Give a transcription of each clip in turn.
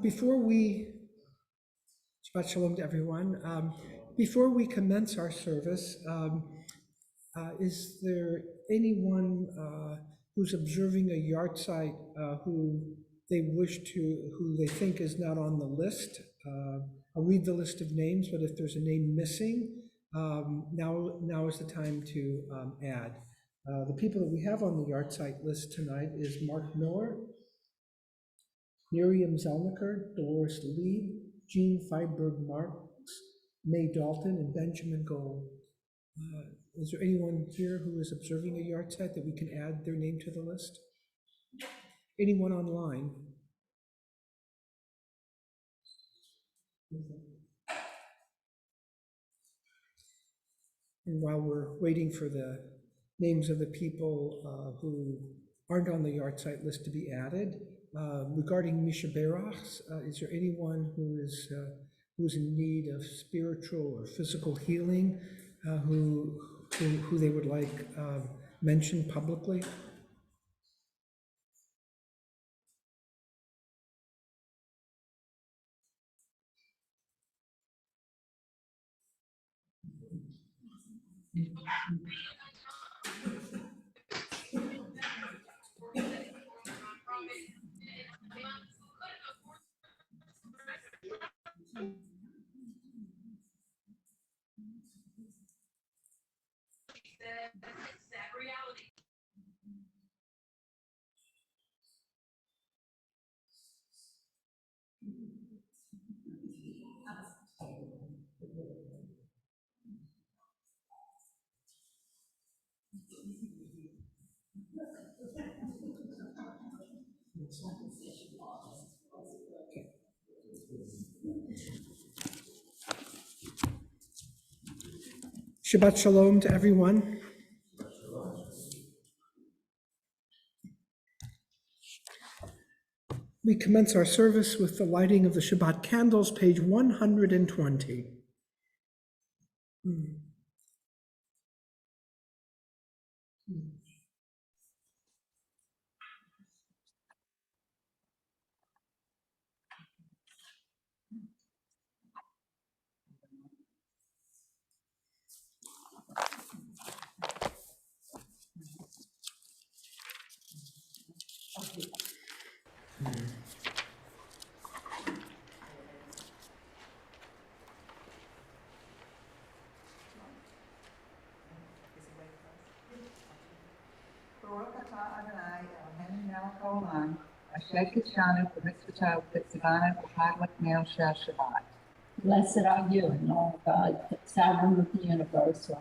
Before we, Shabbat Shalom to everyone. Before we commence our service, is there anyone who's observing a yard site who they think is not on the list? I'll read the list of names, but if there's a name missing, now is the time to add. The people that we have on the yard site list tonight is Mark Miller, Miriam Zelniker, Dolores Lee, Jean Feinberg Marks, May Dalton, and Benjamin Gold. Is there anyone here who is observing a yard site that we can add their name to the list? Anyone online? And while we're waiting for the names of the people who aren't on the yard site list to be added, regarding Misha Berachs, is there anyone who's in need of spiritual or physical healing who they would like mentioned publicly? Shabbat Shalom to everyone. We commence our service with the lighting of the Shabbat candles, page 120. Blessed are you, Lord God, sovereign of the universe, who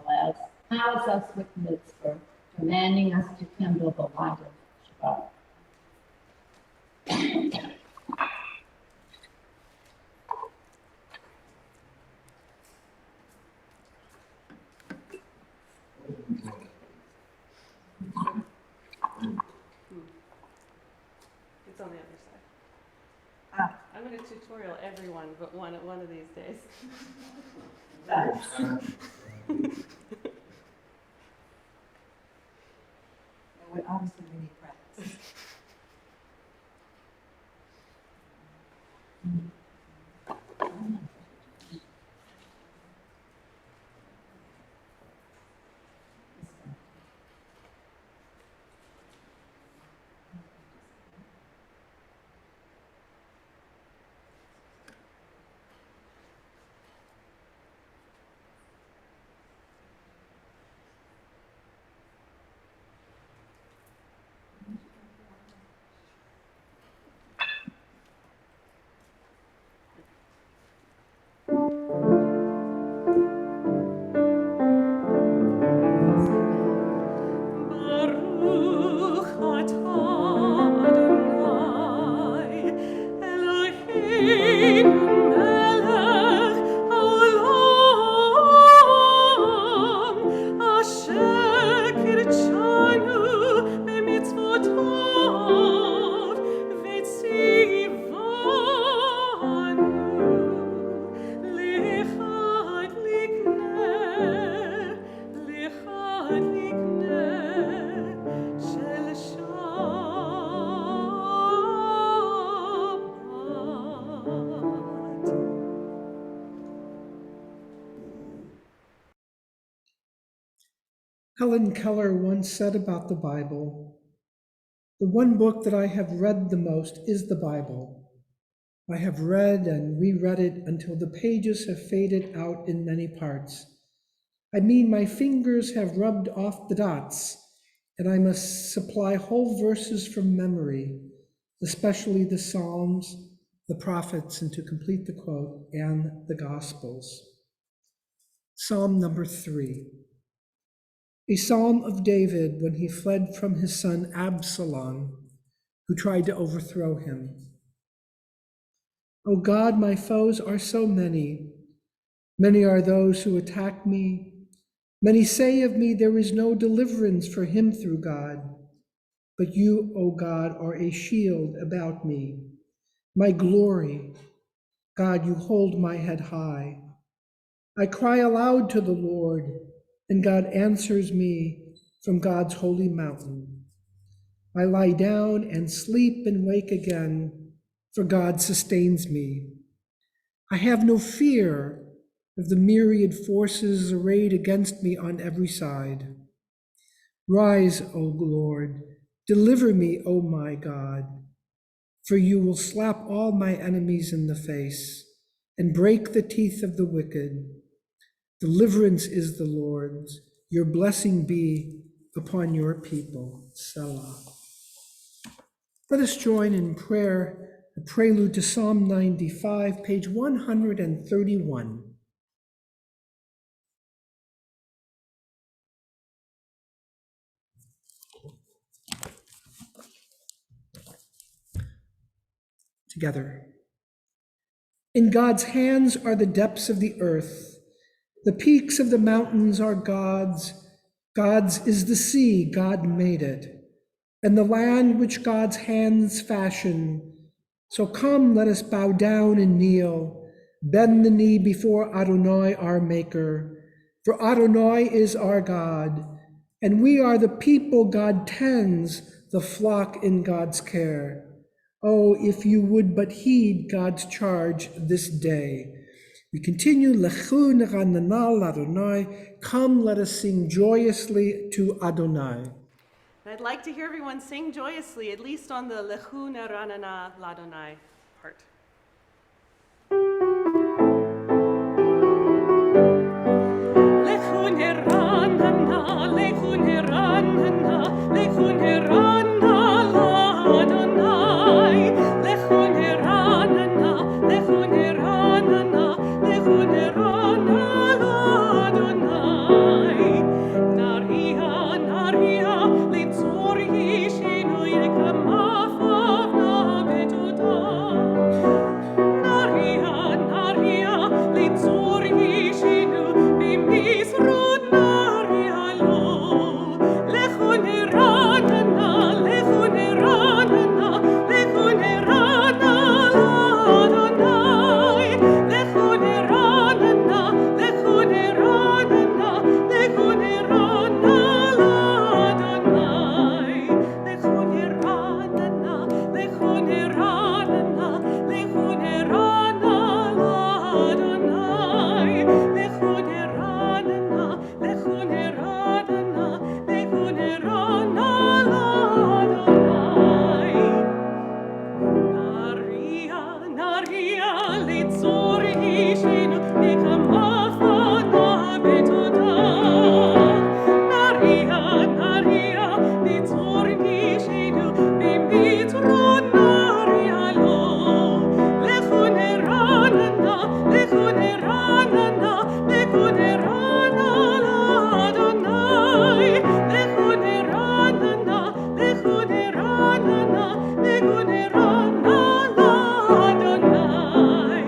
allows us with mitzvah, commanding us to kindle the light of Shabbat. It's on the other side. I'm going to tutorial everyone but one of these days. We obviously need practice. Helen Keller once said about the Bible, "The one book that I have read the most is the Bible. I have read and reread it until the pages have faded out in many parts. I mean, my fingers have rubbed off the dots, and I must supply whole verses from memory, especially the Psalms, the prophets, and to complete the quote, and the Gospels." Psalm number 3. A psalm of David when he fled from his son Absalom, who tried to overthrow him. O God, my foes are so many. Many are those who attack me. Many say of me, there is no deliverance for him through God. But you, O God, are a shield about me, my glory. God, you hold my head high. I cry aloud to the Lord, and God answers me from God's holy mountain. I lie down and sleep and wake again, for God sustains me. I have no fear of the myriad forces arrayed against me on every side. Rise, O Lord, deliver me, O my God, for you will slap all my enemies in the face and break the teeth of the wicked. Deliverance is the Lord's. Your blessing be upon your people. Selah. Let us join in prayer, a prelude to Psalm 95, page 131. Together. In God's hands are the depths of the earth. The peaks of the mountains are God's. God's is the sea, God made it, and the land which God's hands fashion. So come, let us bow down and kneel, bend the knee before Adonai, our Maker. For Adonai is our God, and we are the people God tends, the flock in God's care. Oh, if you would but heed God's charge this day. We continue, Lechu neranana Adonai. Come, let us sing joyously to Adonai. I'd like to hear everyone sing joyously, at least on the Lechu Neranana Ladonai part. Lechu Neranana, Lechu Neranana, Lechu Neranana Ladonai. Lechu Neranana, Lechu Neranana, Lechu Neranana Ladonai. Naria, Naria, Litzor Yishinu Yekamafavna Betuta. Naria, Naria, Litzor Yishinu Bimisrut Naria Lo. Lechu Neranana, Lechu Neranana, Lechu Neranana Ladonai. Lechu Neranana, Lechu Neranana, Lechu Neranana Ladonai. Lechu Neranana, Lechu Neranana, Lechu Neranana Ladonai. Lechu Neranana, Lechu Neranana, Lechu Neranana Ladonai. Naria, Naria, Litzor Yishinu Yekamafana Betuta. Naria, Naria, Litzor Yishinu Bimitron Naria Lo. Lechu Neranana, Lechu Neranana, Lechu Neranana Ladonai. Lechu Neranana, Lechu Neranana, Lechu Neranana Ladonai.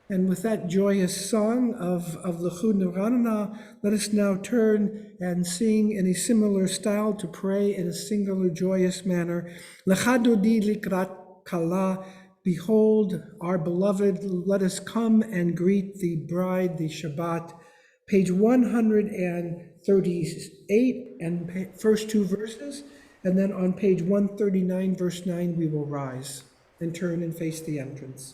And with that joyous song of Lechu Neranana, let us now turn and sing in a similar style to pray in a singular joyous manner. Lechadodi likrat kala, behold our beloved, let us come and greet the bride, the Shabbat. Page 138 and first two verses, and then on page 139, verse 9, we will rise and turn and face the entrance.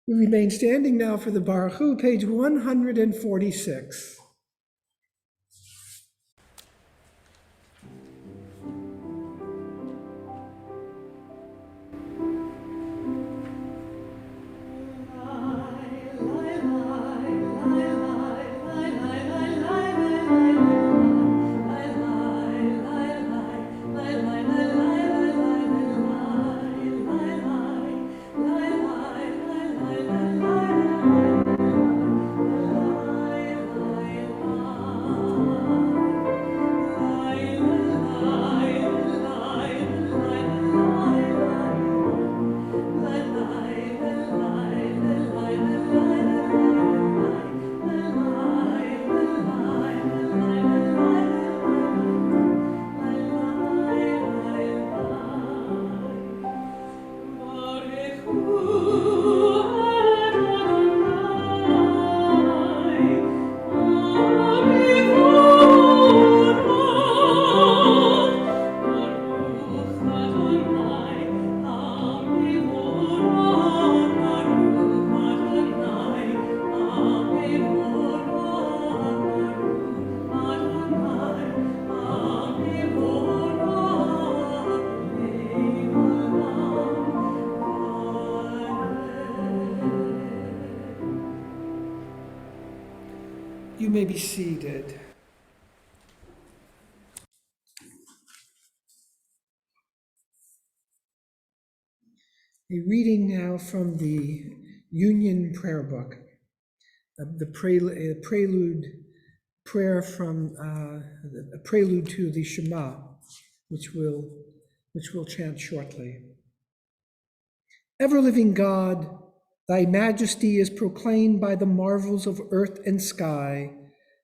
We remain standing now for the Baruch Hu, page 146. You may be seated. A reading now from the Union Prayer Book, the prelude prayer from a prelude to the Shema, which we'll chant shortly. Ever-living God, thy majesty is proclaimed by the marvels of earth and sky.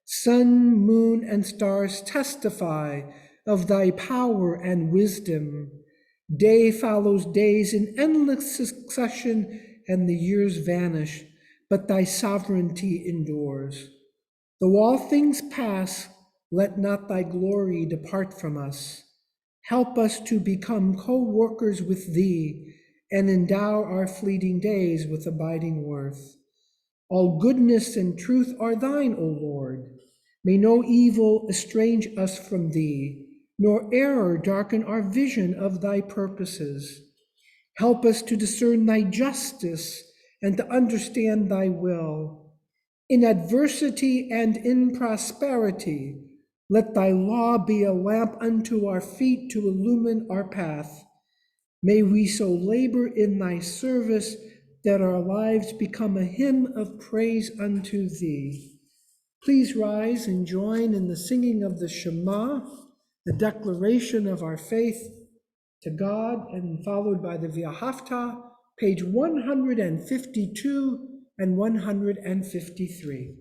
Sun, moon, and stars testify of thy power and wisdom. Day follows days in endless succession, and the years vanish, but thy sovereignty endures. Though all things pass, let not thy glory depart from us. Help us to become co-workers with thee and endow our fleeting days with abiding worth. All goodness and truth are thine, O Lord. May no evil estrange us from thee, nor error darken our vision of thy purposes. Help us to discern thy justice and to understand thy will. In adversity and in prosperity, let thy law be a lamp unto our feet to illumine our path. May we so labor in thy service that our lives become a hymn of praise unto thee. Please rise and join in the singing of the Shema, the declaration of our faith to God, and followed by the V'ahavta, page 152 and 153. I'd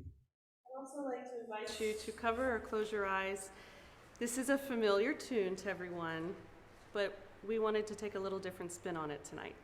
also like to invite you to cover or close your eyes. This is a familiar tune to everyone, but we wanted to take a little different spin on it tonight.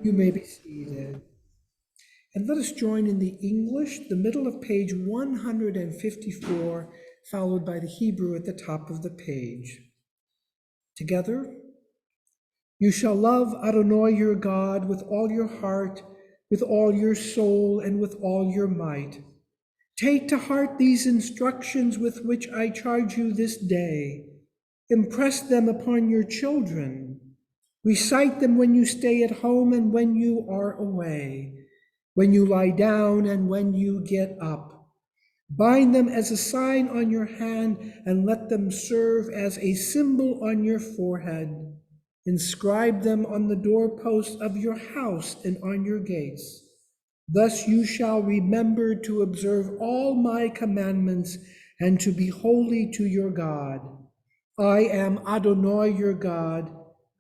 You may be seated. And let us join in the English, the middle of page 154, followed by the Hebrew at the top of the page. Together, you shall love Adonai your God with all your heart, with all your soul, and with all your might. Take to heart these instructions with which I charge you this day. Impress them upon your children. Recite them when you stay at home and when you are away, when you lie down and when you get up. Bind them as a sign on your hand and let them serve as a symbol on your forehead. Inscribe them on the doorposts of your house and on your gates. Thus you shall remember to observe all my commandments and to be holy to your God. I am Adonai your God,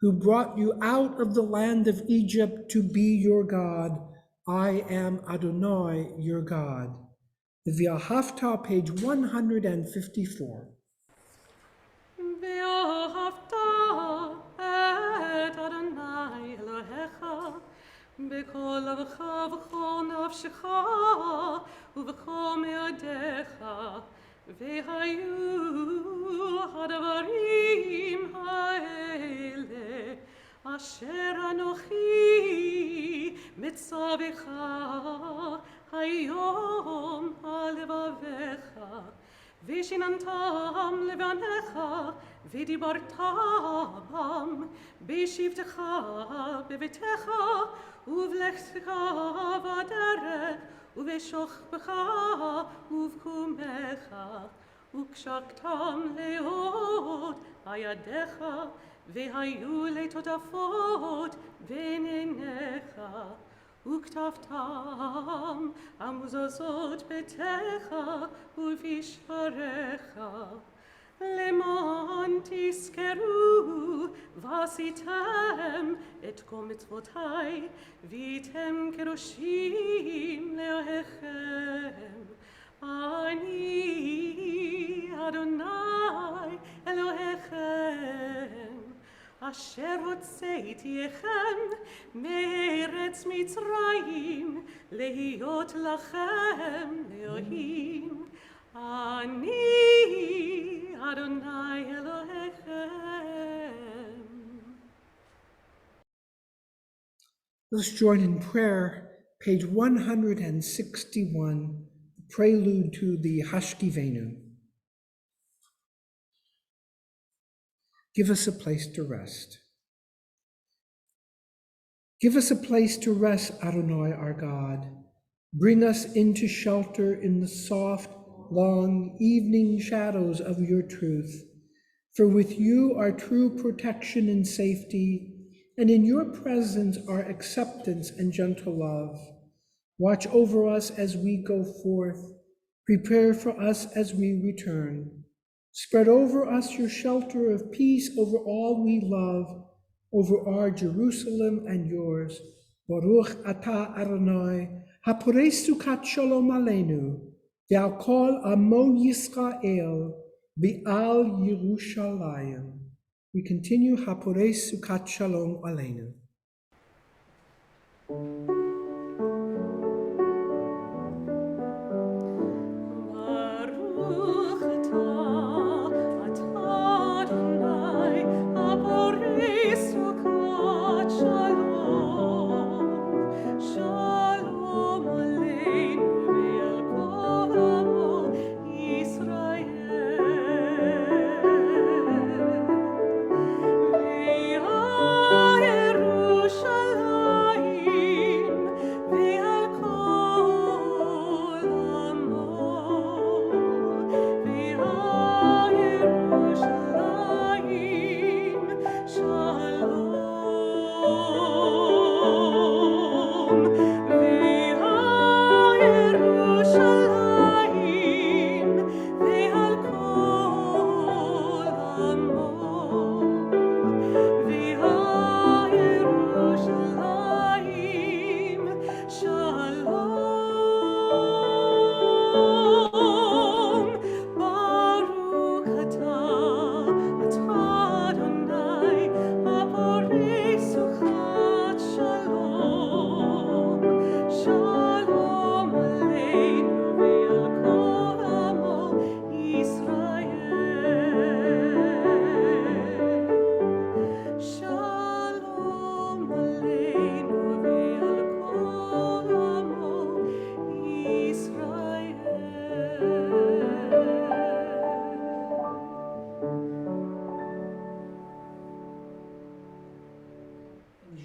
who brought you out of the land of Egypt to be your God. I am Adonai your God. The V'ahavta, page 154. ואהבת את אדוני אלוהיך בכל לבך ובכל נפשך ובכל מאודיך והיו הדברים האלה אשר אנוכי מצווך היום על לבביך ושיננתם לבניך ודיברתם בשבתך בביתך ובלכתך בדרך ובשוכבך ובקומך וקשקתם לאות הידיך והיו לטוטפות בין עיניך וכתבתם המזוזות ביתך ובשעריך למען תזכרו ועשיתם את כל מצוותיי והייתם קדושים לאלוהיכם. אני אדוני אלוהיכם אשר הוצאתיכם מארץ מצרים, להיות לכם לאלוהים. אני אדוני אלוהיכם. Let's join in prayer, page 161, prelude to the Hashkivenu. Give us a place to rest. Give us a place to rest, Adonai our God. Bring us into shelter in the soft, long evening shadows of your truth. For with you are true protection and safety, and in your presence are acceptance and gentle love. Watch over us as we go forth. Prepare for us as we return. Spread over us your shelter of peace over all we love, over our Jerusalem and yours. Baruch atah Adonai, haporesu kat shalom aleinu, ve'al kol amo Yisrael, ve'al Yerushalayim. We continue, haporesu kat shalom aleinu.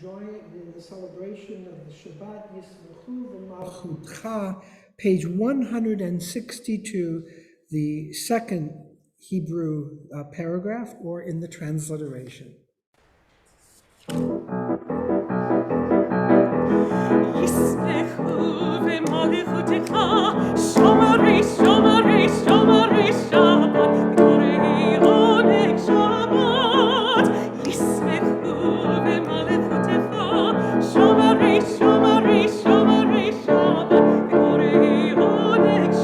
Join in the celebration of the Shabbat Yismechu v'malchutcha, page 162, the second Hebrew paragraph, or in the transliteration. ישמחו במלכותך, שומרי שומרי שומרי שבת, בקוראי עונג שבת. ישמחו במלכותך, שומרי שומרי שומרי שבת, בקוראי עונג שבת.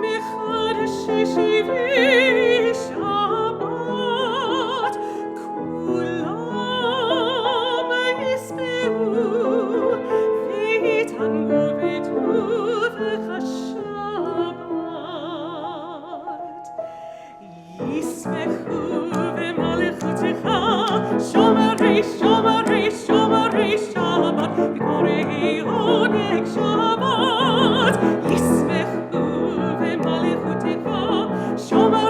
מחדשי שיבי שבת, כולם ישמעו ויתענגו בטובך שבת. ישמחו במלכותך, שומרי שומרי שומרי שבת, בקוראי עונג שבת. ישמחו במלכותך, שומרי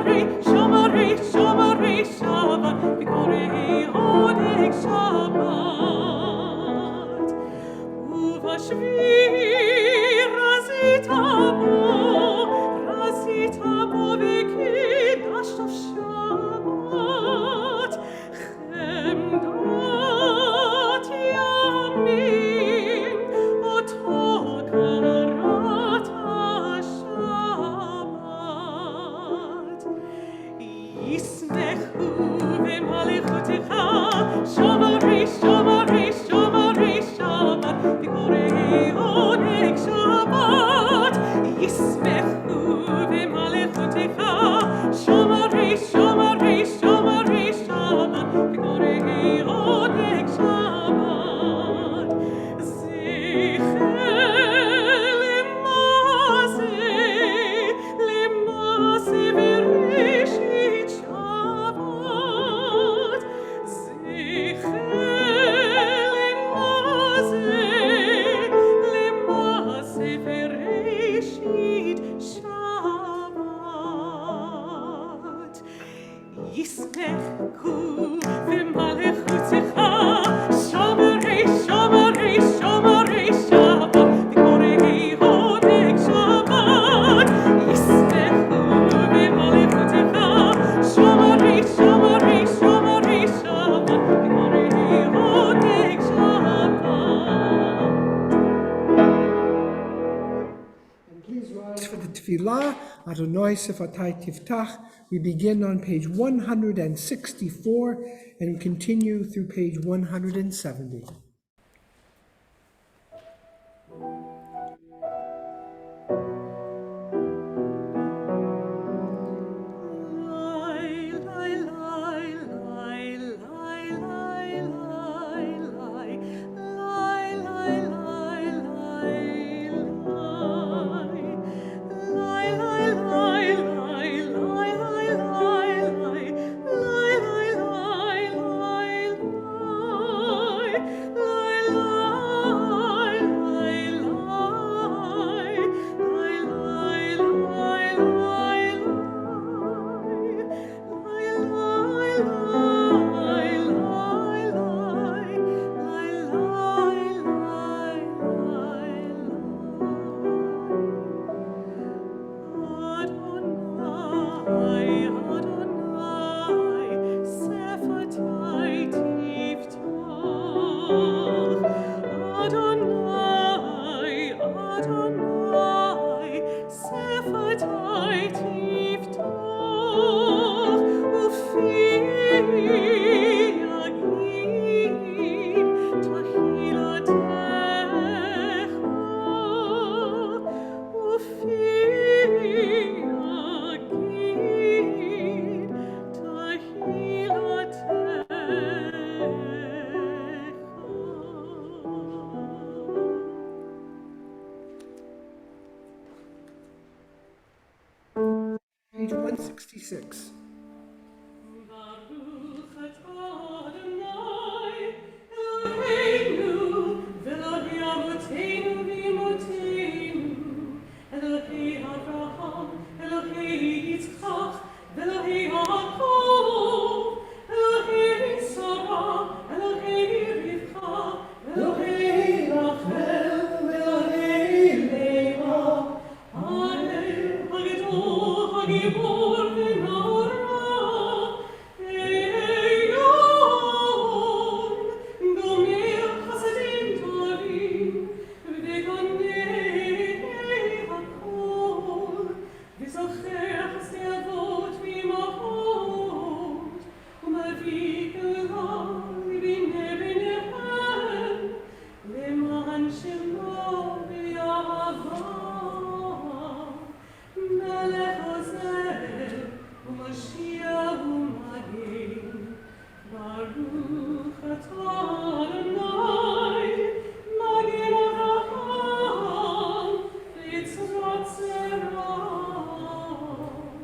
For the Tefillah, Adonai Sefatai Tiftach, we begin on page 164 and continue through page 170. Page 166.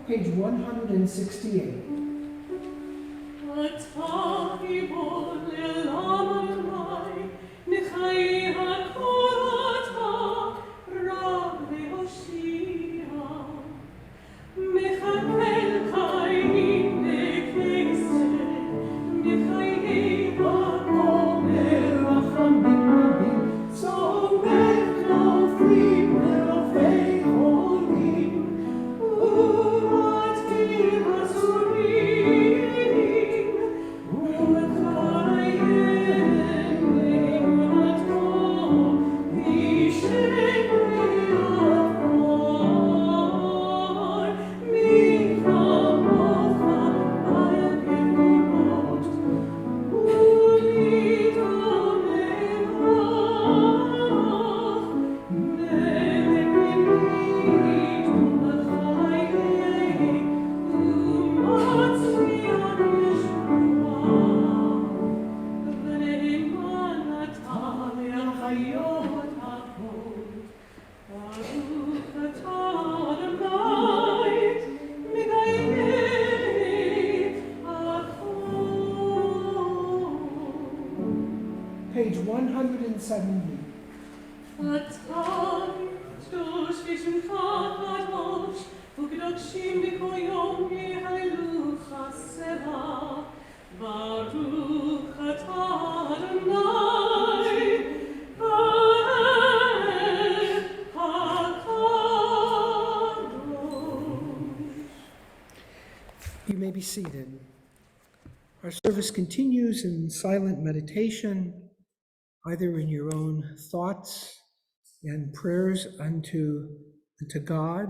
Page 168. Sorry. 170. Baruch atah Adonai, You may be seated. Our service continues in silent meditation, either in your own thoughts and prayers unto God,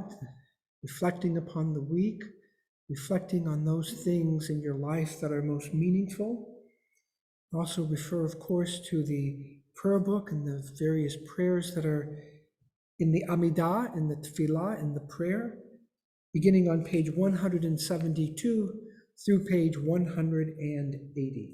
reflecting upon the week, reflecting on those things in your life that are most meaningful. Also refer, of course, to the prayer book and the various prayers that are in the Amidah, in the Tefillah, in the prayer, beginning on page 172 through page 180.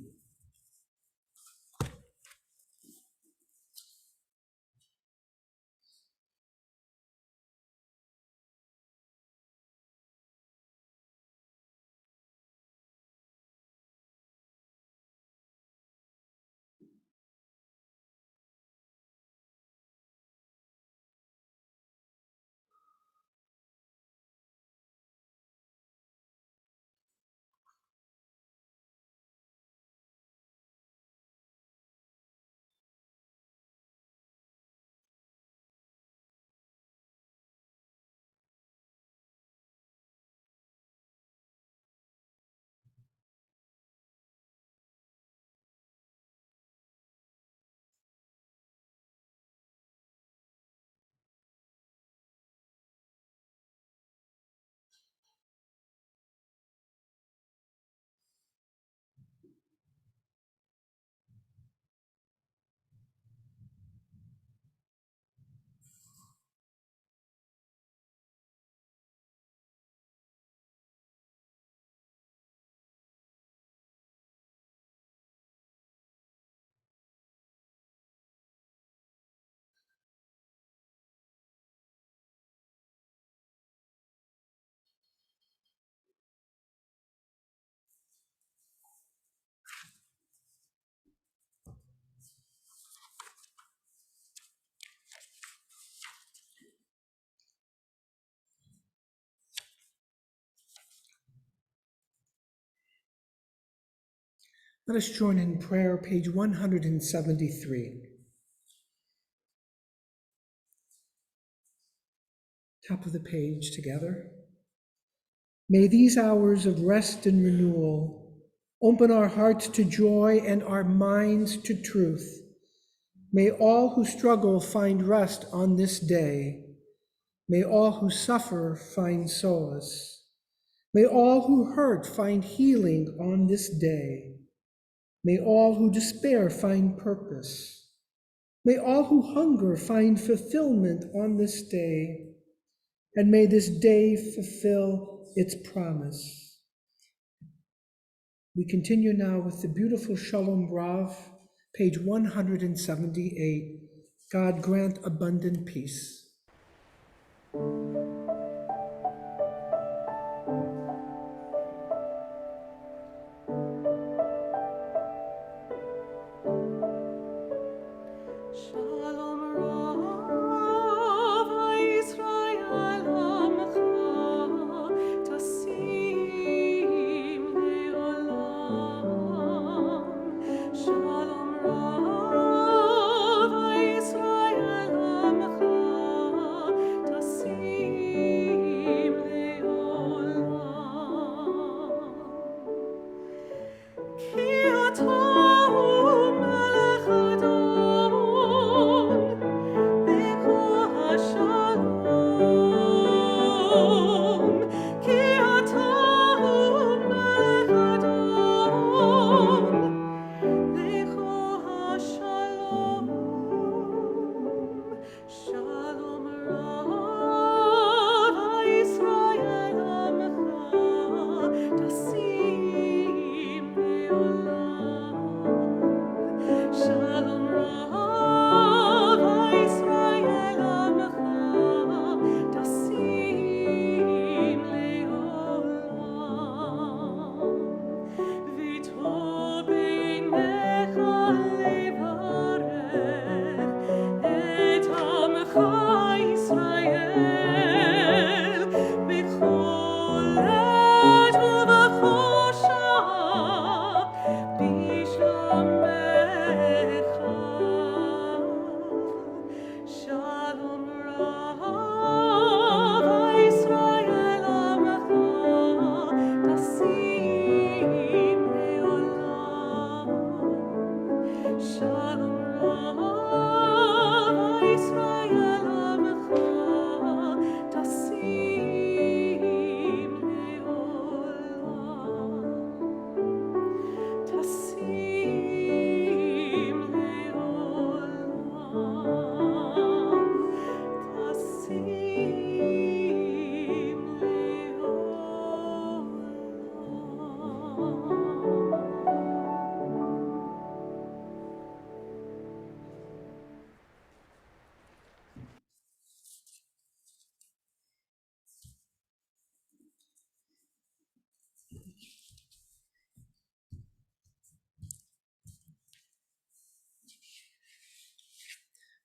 Let us join in prayer, page 173. Top of the page together. May these hours of rest and renewal open our hearts to joy and our minds to truth. May all who struggle find rest on this day. May all who suffer find solace. May all who hurt find healing on this day. May all who despair find purpose. May all who hunger find fulfillment on this day. And may this day fulfill its promise. We continue now with the beautiful Shalom Rav, page 178. God grant abundant peace. Shalom Rav Yisrael Amcha Tasim Le'olam. Shalom Rav Yisrael Amcha Tasim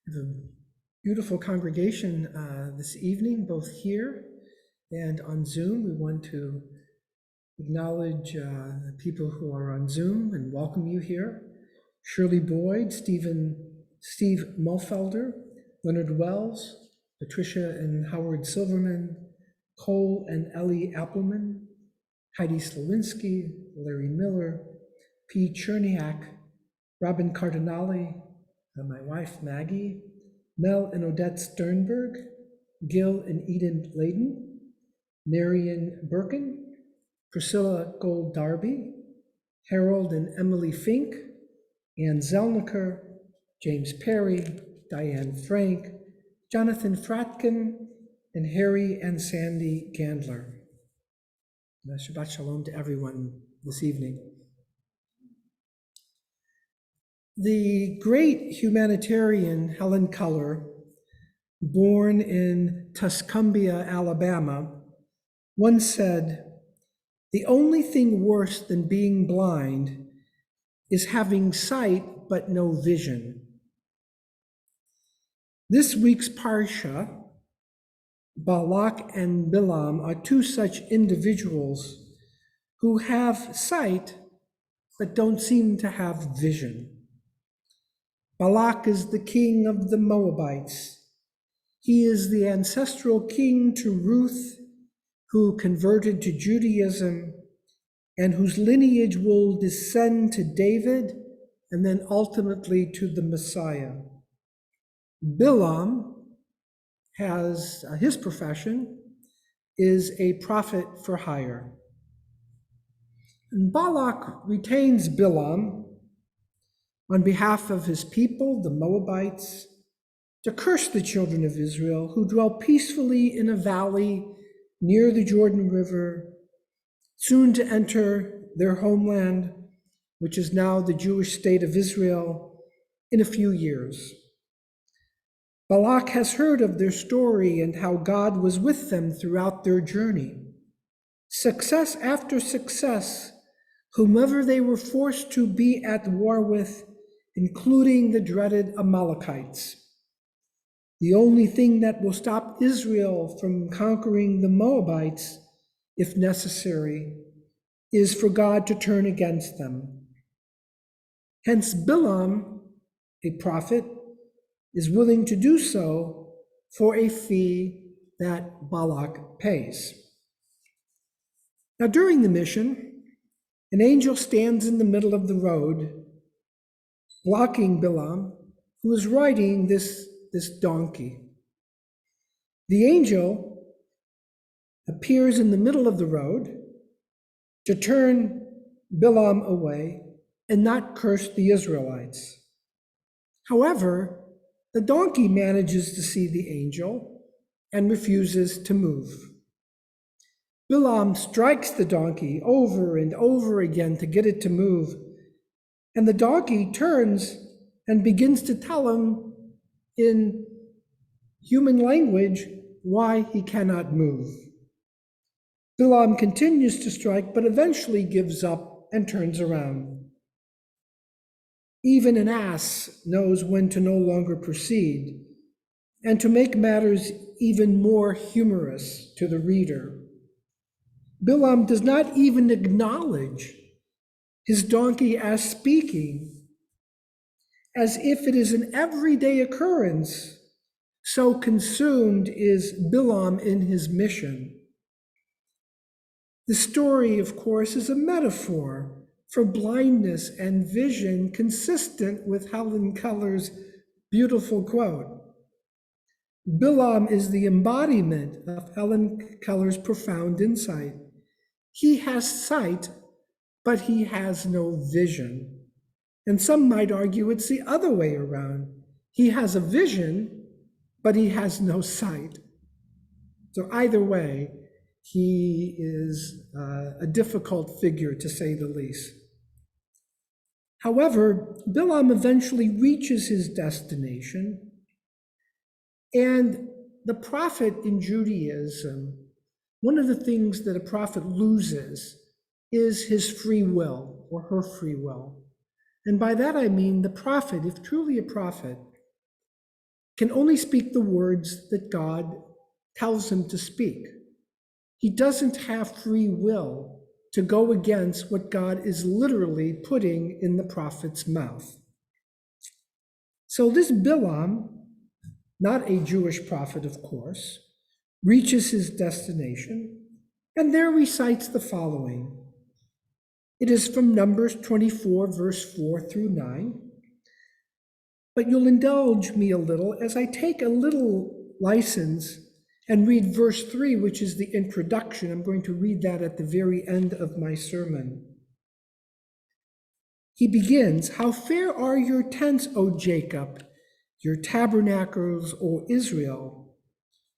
We have a beautiful congregation this evening, both here and on Zoom. We want to acknowledge the people who are on Zoom and welcome you here. Shirley Boyd, Steve Mulfelder, Leonard Wells, Patricia and Howard Silverman, Cole and Ellie Appleman, Heidi Slowinski, Larry Miller, P. Cherniak, Robin Cardinale, my wife Maggie, Mel and Odette Sternberg, Gil and Eden Layden, Marion Birkin, Priscilla Gold Darby, Harold and Emily Fink, Ann Zelniker, James Perry, Diane Frank, Jonathan Fratkin, and Harry and Sandy Gandler. Shabbat Shalom to everyone this evening. The great humanitarian Helen Keller, born in Tuscumbia, Alabama, once said, "The only thing worse than being blind is having sight but no vision." This week's Parsha, Balak and Bilam, are two such individuals who have sight but don't seem to have vision. Balak is the king of the Moabites. He is the ancestral king to Ruth, who converted to Judaism and whose lineage will descend to David and then ultimately to the Messiah. Bilam has his profession is a prophet for hire. And Balak retains Bilam on behalf of his people, the Moabites, to curse the children of Israel who dwell peacefully in a valley near the Jordan River, soon to enter their homeland, which is now the Jewish state of Israel, in a few years. Balak has heard of their story and how God was with them throughout their journey. Success after success, whomever they were forced to be at war with, including the dreaded Amalekites. The only thing that will stop Israel from conquering the Moabites, if necessary, is for God to turn against them. Hence, Bilam, a prophet, is willing to do so for a fee that Balak pays. Now, during the mission, an angel stands in the middle of the road, blocking Bilam, who is riding this donkey. The angel appears in the middle of the road to turn Bilam away and not curse the Israelites. However, the donkey manages to see the angel and refuses to move. Bilam strikes the donkey over and over again to get it to move, and the donkey turns and begins to tell him in human language why he cannot move. Bilam continues to strike, but eventually gives up and turns around. Even an ass knows when to no longer proceed, and to make matters even more humorous to the reader, Bilam does not even acknowledge his donkey as speaking, as if it is an everyday occurrence, so consumed is Bilam in his mission. The story, of course, is a metaphor for blindness and vision, consistent with Helen Keller's beautiful quote. Bilam is the embodiment of Helen Keller's profound insight. He has sight, but he has no vision. And some might argue it's the other way around. He has a vision, but he has no sight. So either way, he is a difficult figure, to say the least. However, Bilam eventually reaches his destination, and the prophet in Judaism, one of the things that a prophet loses is his free will, or her free will. And by that I mean the prophet, if truly a prophet, can only speak the words that God tells him to speak. He doesn't have free will to go against what God is literally putting in the prophet's mouth. So this Bilam, not a Jewish prophet, of course, reaches his destination and there recites the following. It is from Numbers 24, verse 4 through 9. But you'll indulge me a little as I take a little license and read verse 3, which is the introduction. I'm going to read that at the very end of my sermon. He begins, "How fair are your tents, O Jacob, your tabernacles, O Israel.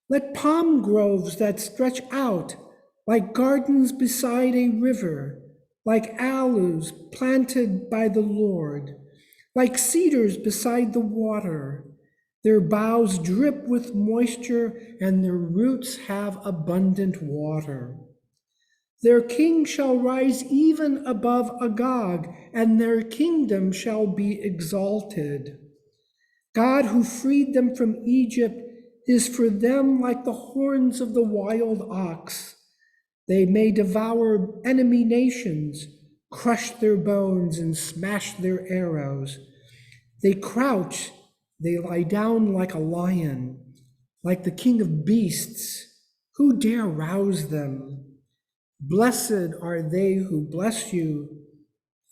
Let palm groves that stretch out like gardens beside a river, like aloes planted by the Lord, like cedars beside the water. Their boughs drip with moisture, and their roots have abundant water. Their king shall rise even above Agag, and their kingdom shall be exalted. God, who freed them from Egypt, is for them like the horns of the wild ox. They may devour enemy nations, crush their bones, and smash their arrows. They crouch, they lie down like a lion, like the king of beasts. Who dare rouse them? Blessed are they who bless you.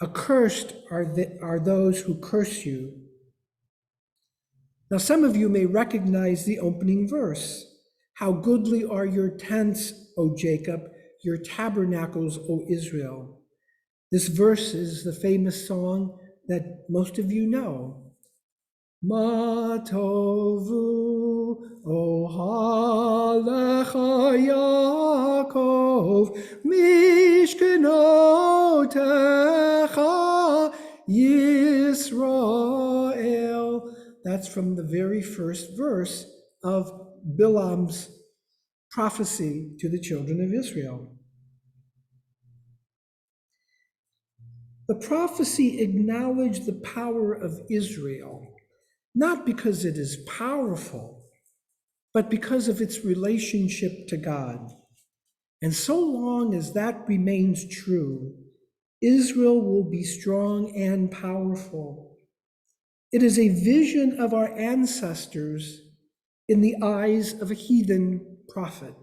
Accursed are those who curse you." Now, some of you may recognize the opening verse. "How goodly are your tents, O Jacob, your tabernacles, O Israel." This verse is the famous song that most of you know. Ma tovu ohalecha Yaakov mishkenotecha Yisrael. That's from the very first verse of Bilam's prophecy to the children of Israel. The prophecy acknowledged the power of Israel, not because it is powerful, but because of its relationship to God. And so long as that remains true, Israel will be strong and powerful. It is a vision of our ancestors in the eyes of a heathen prophet.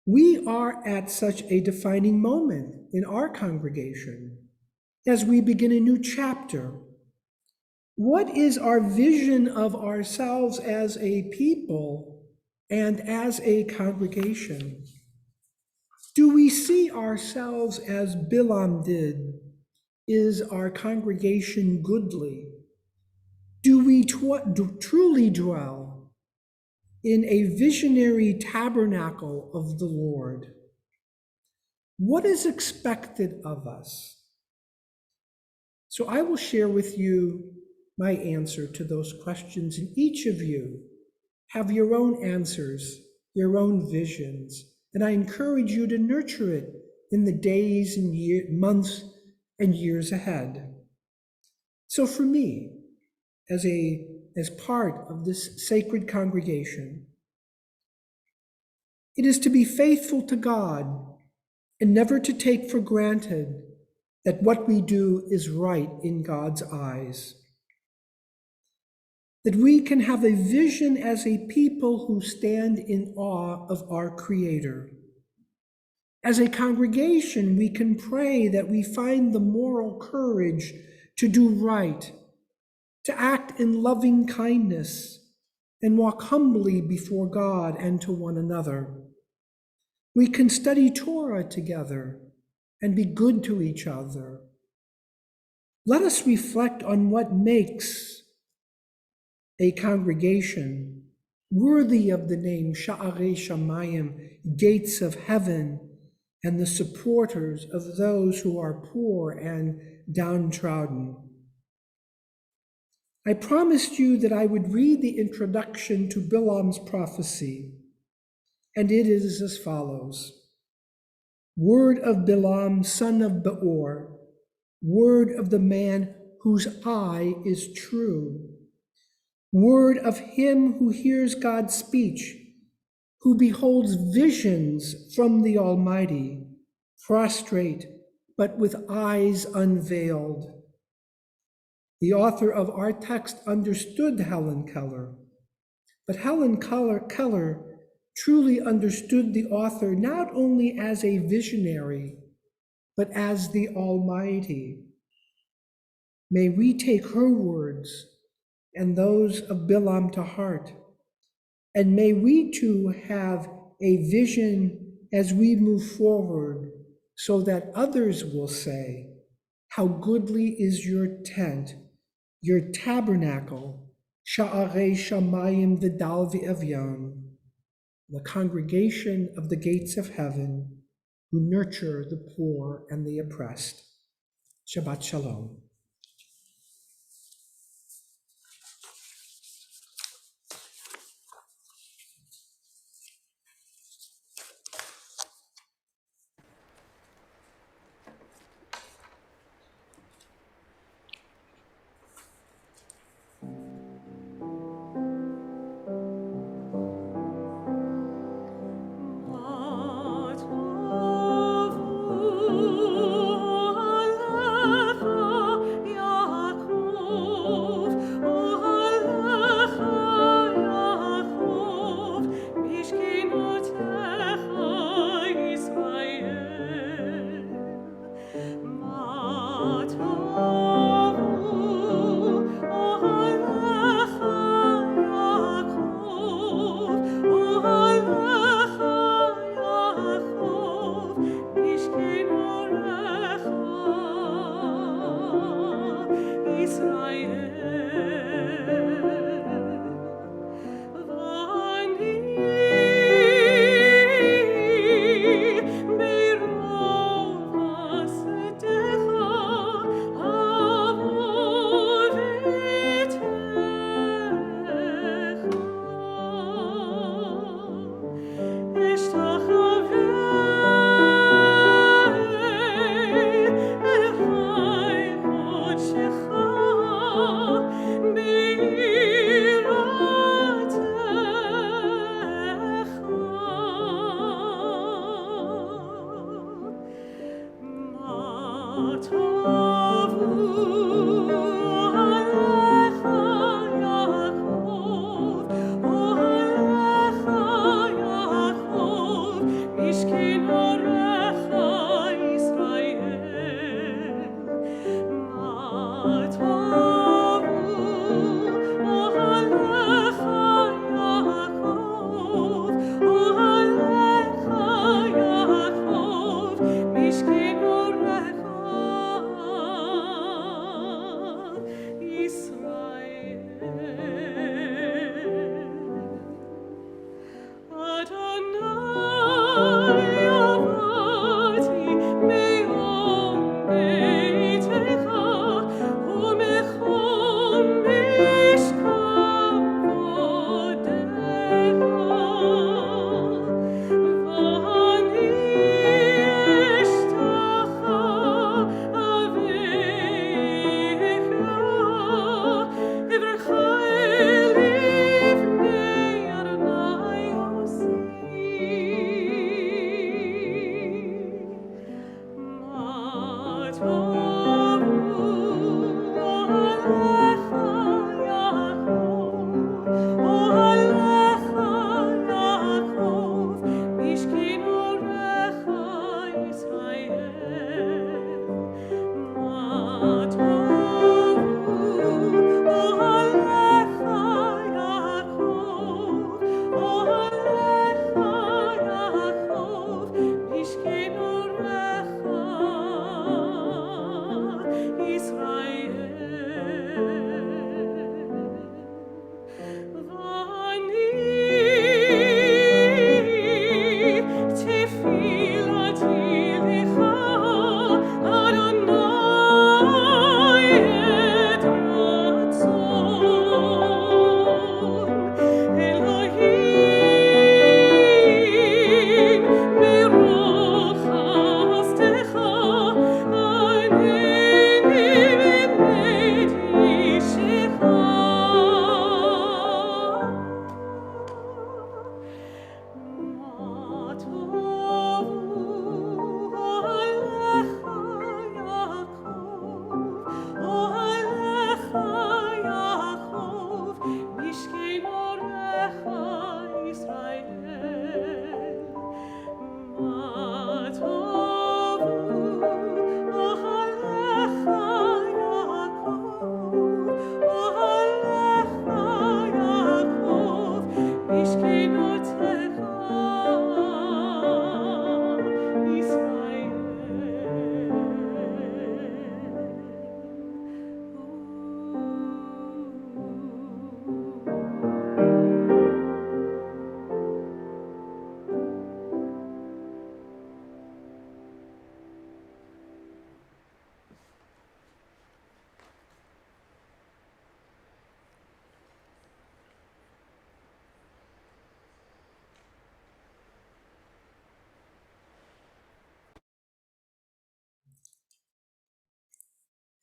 We are at such a defining moment in our congregation as we begin a new chapter. What is our vision of ourselves as a people and as a congregation? Do we see ourselves as Bilam did? Is our congregation goodly? Do we truly dwell in a visionary tabernacle of the Lord? What is expected of us? So I will share with you my answer to those questions, and each of you have your own answers, your own visions, and I encourage you to nurture it in the days and months and years ahead. So for me, as part of this sacred congregation, it is to be faithful to God and never to take for granted that what we do is right in God's eyes. That we can have a vision as a people who stand in awe of our Creator. As a congregation, we can pray that we find the moral courage to do right, to act in loving kindness, and walk humbly before God and to one another. We can study Torah together and be good to each other. Let us reflect on what makes a congregation worthy of the name Sha'arei Shamayim, gates of heaven, and the supporters of those who are poor and downtrodden. I promised you that I would read the introduction to Bilam's prophecy, and it is as follows. Word of Bilam, son of Beor, word of the man whose eye is true, word of him who hears God's speech, who beholds visions from the Almighty, prostrate, but with eyes unveiled. The author of our text understood Helen Keller, but Helen Keller truly understood the author not only as a visionary, but as the Almighty. May we take her words and those of Bilam to heart, and may we too have a vision as we move forward, so that others will say, how goodly is your tent, your tabernacle, Sha'arei Shamayim Vidal V'Evyon, the congregation of the gates of heaven, who nurture the poor and the oppressed. Shabbat Shalom.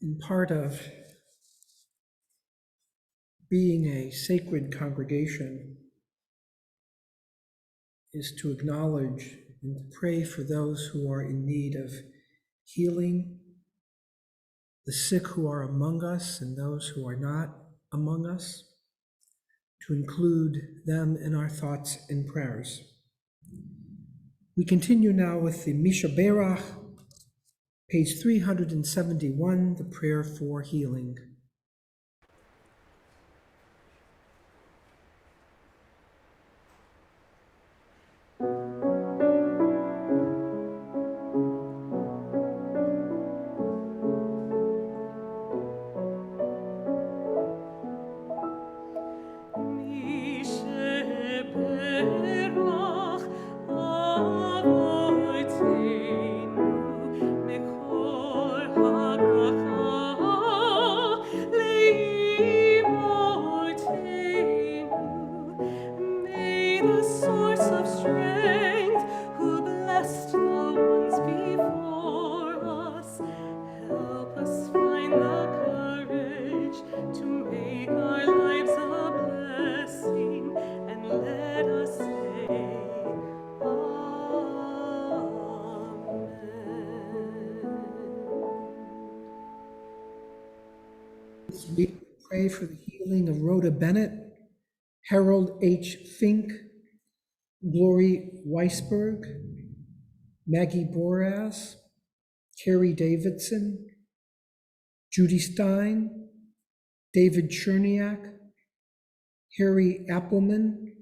And part of being a sacred congregation is to acknowledge and to pray for those who are in need of healing, the sick who are among us and those who are not among us, to include them in our thoughts and prayers. We continue now with the Mishaberach, page 371, the prayer for healing. We pray for the healing of Rhoda Bennett, Harold H. Fink, Glory Weisberg, Maggie Boraz, Carrie Davidson, Judy Stein, David Cherniak, Harry Appleman,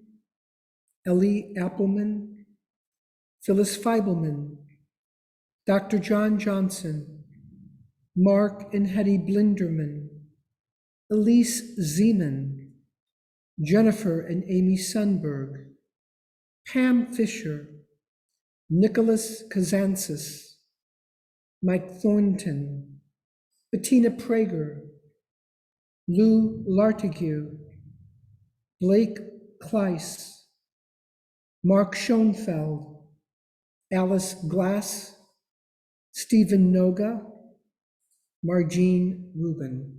Ellie Appleman, Phyllis Feibelman, Dr. John Johnson, Mark and Hetty Blinderman, Elise Zeman, Jennifer and Amy Sundberg, Pam Fisher, Nicholas Kazantzis, Mike Thornton, Bettina Prager, Lou Lartigue, Blake Kleiss, Mark Schoenfeld, Alice Glass, Stephen Noga, Margene Rubin.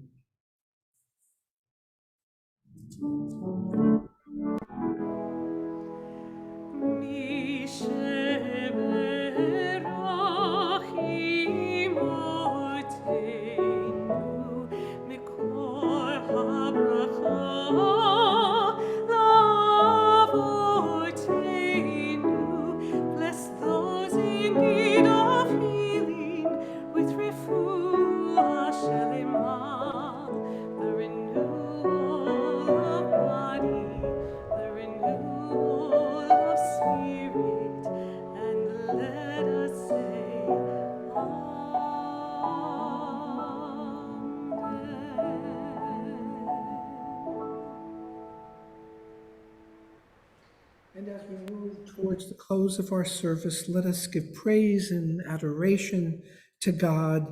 And as we move towards the close of our service, let us give praise and adoration to God.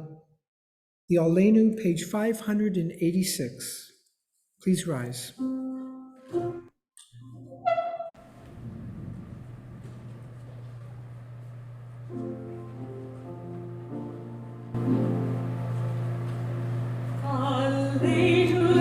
The Aleinu, page 586. Please rise. Alleluia,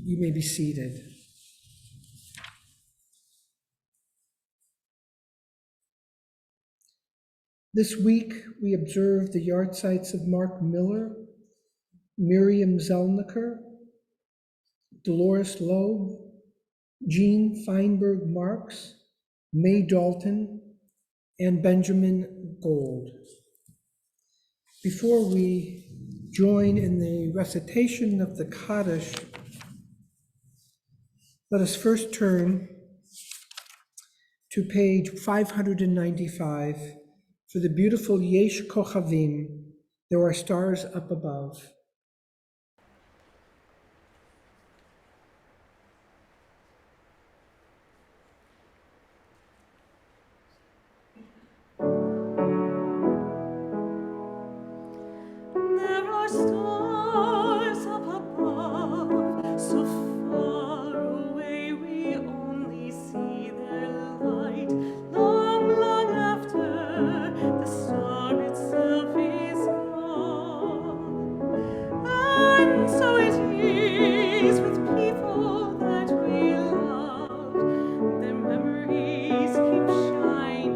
You may be seated. This week, we observe the yahrzeits of Mark Miller, Miriam Zellniker, Dolores Loeb, Jean Feinberg Marks, May Dalton, and Benjamin Gold. Before we join in the recitation of the Kaddish, let us first turn to page 595 for the beautiful Yesh Kochavim, there are stars up above. There are stars up above, so far away we only see their light. Long, long after the star itself is gone. And so it is with people that we loved. Their memories keep shining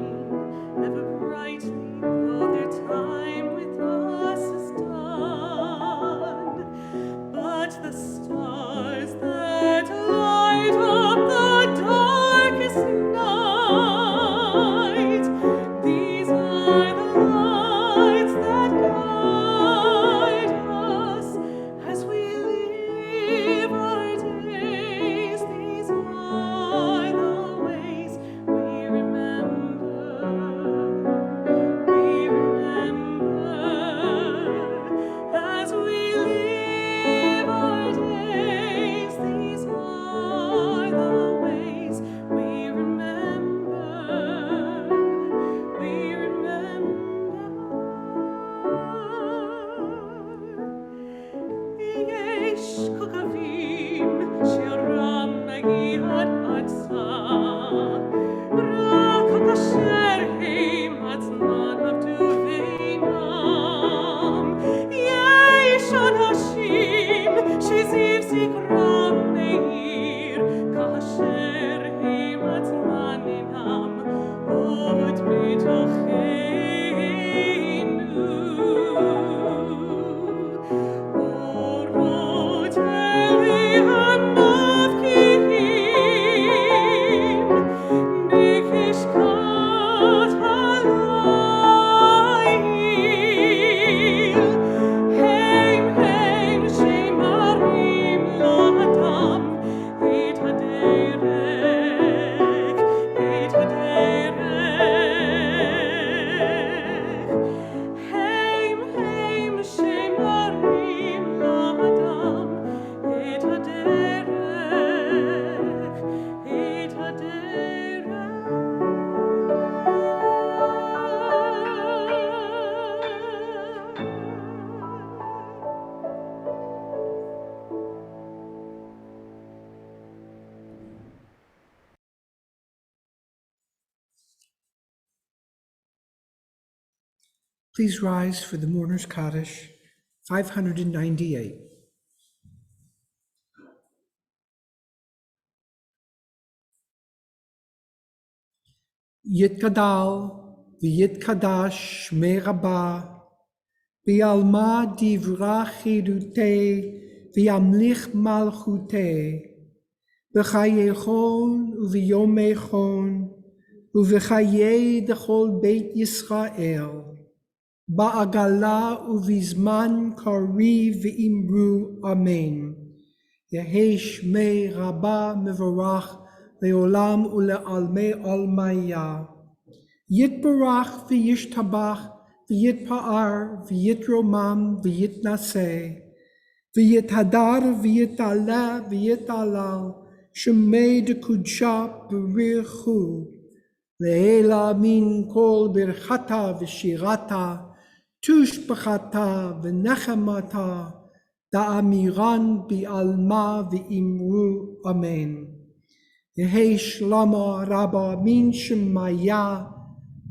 ever brightly, though their time with us is done. But the stars that light up the darkest night, these are the lights that guide us as we live our days. These are the ways we remember. We remember as we live our days. These are the ways we remember. We remember. Yesh kokavim shiram nagihat atzah. Rak hakasher heim atzman avduveinam. Yesh anashim shiziv zikram meir. Kasher heim atzmaninam od betocheinu. Orot eli hanavkihim, nikishkat halayil. Heim, heim, shemarim lahadam, et haderech, et haderech. Heim, heim, shemarim lahadam, et haderech, et haderech. Please rise for the Mourner's Kaddish, 598. Yitkadal v'yitkadash shmei Rabbah, v'yalma divra chidutei, v'yamlich malchutei, v'chayechon uv'yomechon, uv'chayei dechol beit Yisrael, ba'agala uv'izman kari v'imru amen. Yehi shmei Rabbah mevorach leolam ule'almei almaya. Yitbarach v'yishtabach v'yitpa'ar v'yitromam v'yitnaseh. V'yithadar v'yitala v'yitalal shemei dekudsha b'richu. Le'ela min kol birchata v'shirata tushbachata v'nechemata da'amiran bi'alma v'imru amen. Yehi shlama rabba min shemaya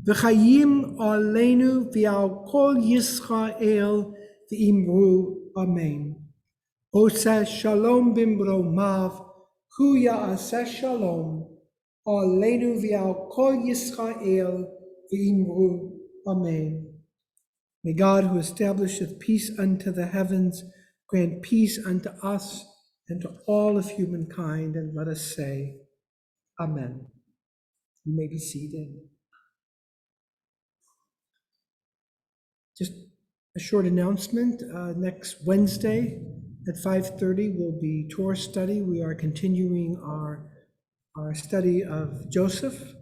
v'chayim aleinu v'al kol Yisrael v'imru amen. Ose shalom bimbro mav, hu ya'aseh shalom, aleinu v'al kol Yisrael v'imru. Amen. May God, who establisheth peace unto the heavens, grant peace unto us and to all of humankind, and let us say, Amen. You may be seated. Just a short announcement. Next Wednesday at 5:30 will be Torah study. We are continuing our study of Joseph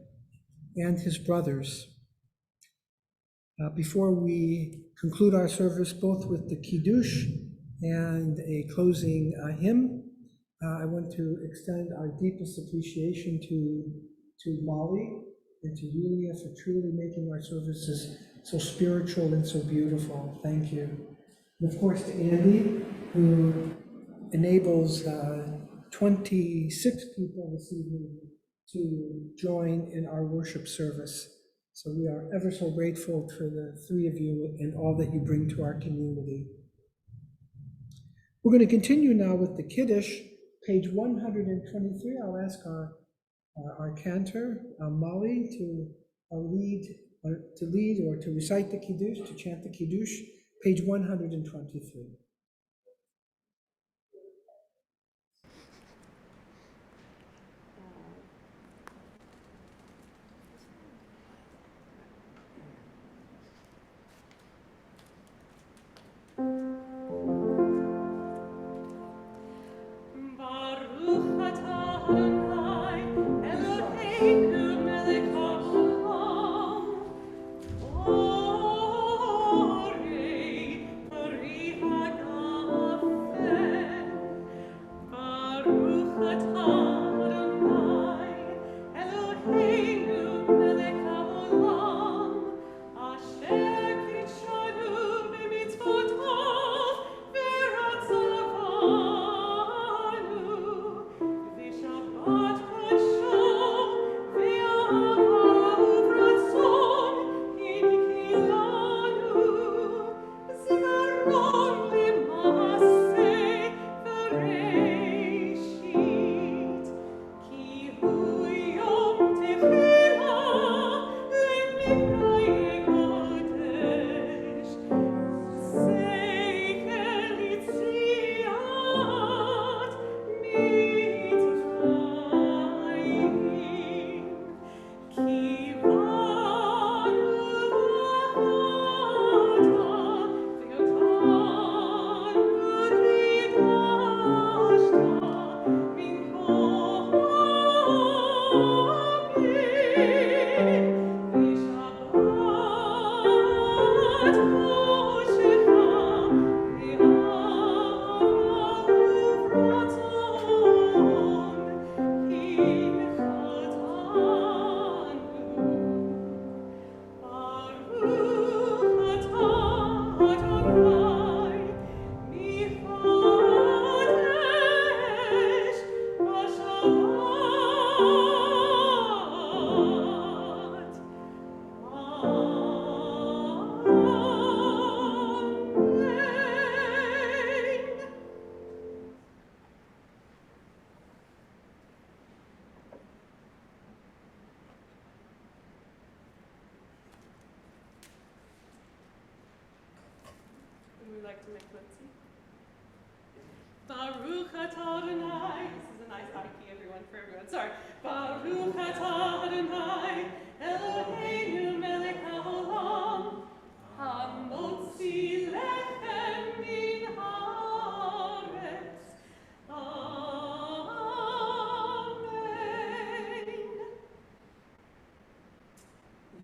and his brothers. Before we conclude our service, both with the Kiddush and a closing hymn, I want to extend our deepest appreciation to Molly and to Yulia for truly making our services so spiritual and so beautiful. Thank you. And of course to Andy, who enables 26 people this evening to join in our worship service. So we are ever so grateful for the three of you and all that you bring to our community. We're going to continue now with the Kiddush, page 123. I'll ask our cantor, Molly, to lead or to recite the Kiddush, to chant the Kiddush, page 123. We like to make Lindsay. Baruch atah Adonai. This is a nice high key, everyone, for everyone. Sorry. Baruch atah Adonai, Eloheinu melech haolam, hamotzi lechem min haaretz. Amen.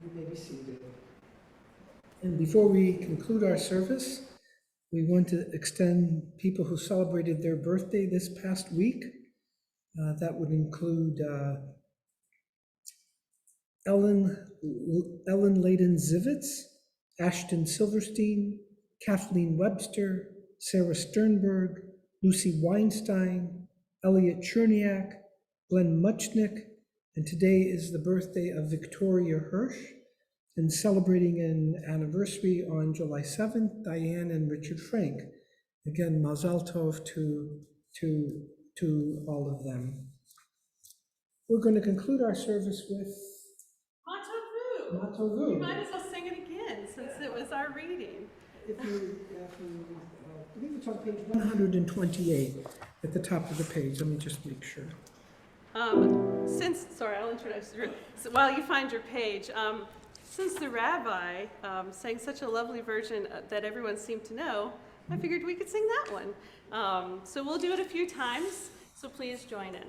You may be seated. And before we conclude our service, we want to extend people who celebrated their birthday this past week. That would include Ellen Layden Zivitz, Ashton Silverstein, Kathleen Webster, Sarah Sternberg, Lucy Weinstein, Elliot Cherniak, Glenn Muchnick, and today is the birthday of Victoria Hirsch. And celebrating an anniversary on July 7th, Diane and Richard Frank. Again, Mazal Tov to all of them. We're going to conclude our service with Matavu. Matavu. We might as well sing it again since it was our reading. I believe it's on page 128 at the top of the page. Let me just make sure. Sorry, I'll introduce you. So while you find your page, since the rabbi sang such a lovely version that everyone seemed to know, I figured we could sing that one. So we'll do it a few times, so please join in.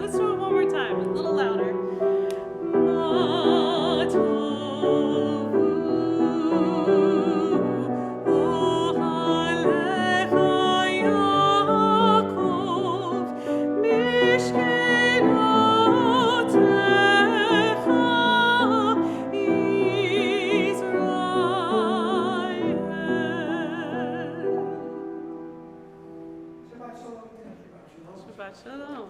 Let's do it one more time, a little louder. Shabbat shalom.